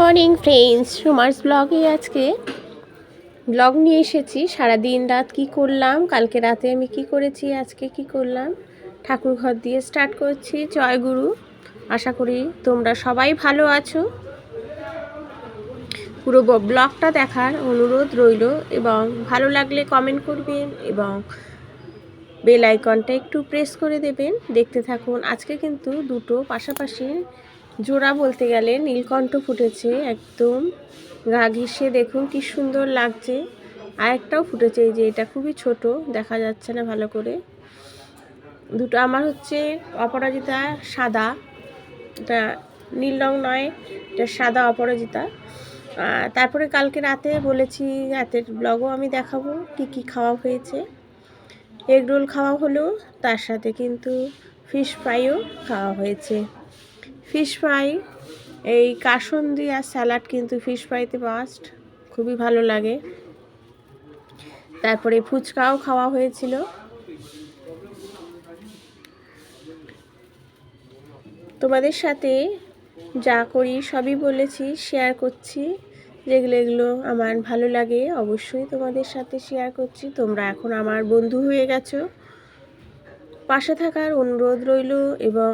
Morning friends, সুমার্স ব্লগে আজকে blog নিয়ে এসেছি। সারা দিন রাত কি করলাম, কালকে রাতে আমি কি করেছি, আজকে কি করলাম, ঠাকুর ঘর দিয়ে স্টার্ট করছি। জয় গুরু। আশা করি তোমরা সবাই ভালো আছো। পুরো ব্লগটা দেখার অনুরোধ রইল এবং ভালো লাগলে কমেন্ট করবেন এবং বেল আইকনটা একটু প্রেস করে দেবেন। দেখতে থাকুন। আজকে কিন্তু দুটো পাশাপাশি জোড়া বলতে গেলে নীলকণ্ঠ ফুটেছে, একদম গা ঘেঁষে দেখুন কি সুন্দর লাগছে। আরেকটাও ফুটেছে, এই যে এটা খুবই ছোট, দেখা যাচ্ছে না ভালো করে। দুটো আমার হচ্ছে অপরাজিতা সাদা, এটা নীল রং নয়, এটা সাদা অপরাজিতা। তারপরে কালকে রাতে বলেছি রাতের ব্লগও আমি দেখাবো কি কি খাওয়া হয়েছে। এগ রোল খাওয়া হলো, তার সাথে কিন্তু ফিশ ফ্রাইও খাওয়া হয়েছে। ফিশ ফ্রাই, এই কাসুন্দি আর স্যালাড কিন্তু ফিশ ফ্রাইতে মাস্ট, খুবই ভালো লাগে। তারপরে ফুচকাও খাওয়া হয়েছিল। তোমাদের সাথে যা করি সবই বলেছি, শেয়ার করছি। যেগুলো আমার ভালো লাগে অবশ্যই তোমাদের সাথে শেয়ার করছি। তোমরা এখন আমার বন্ধু হয়ে গেছো, পাশে থাকার অনুরোধ রইল। এবং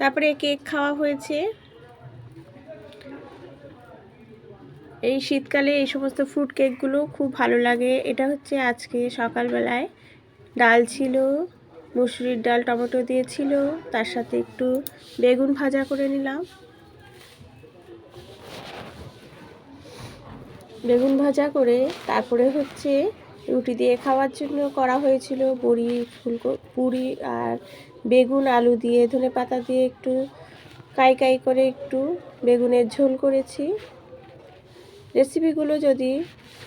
তারপরে কেক খাওয়া হয়েছে। এই শীতকালে এই সমস্ত ফ্রুট কেকগুলো খুব ভালো লাগে। এটা হচ্ছে আজকে সকালবেলায় ডাল ছিল, মুসুরির ডাল টমেটো দিয়েছিল, তার সাথে একটু বেগুন ভাজা করে নিলাম। বেগুন ভাজা করে তারপরে হচ্ছে রুটি দিয়ে খাওয়ার জন্য করা হয়েছিল পুরি আর বেগুন আলু দিয়ে ধনেপাতা দিয়ে একটু কাই করে একটু বেগুনের ঝোল করেছি। রেসিপিগুলো যদি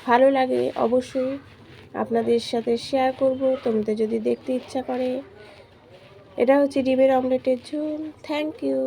ভালো লাগে অবশ্যই আপনাদের সাথে শেয়ার করব, তোমাদের যদি দেখতে ইচ্ছা করে। এটা হচ্ছে ডিমের অমলেটের ঝোল। Thank you.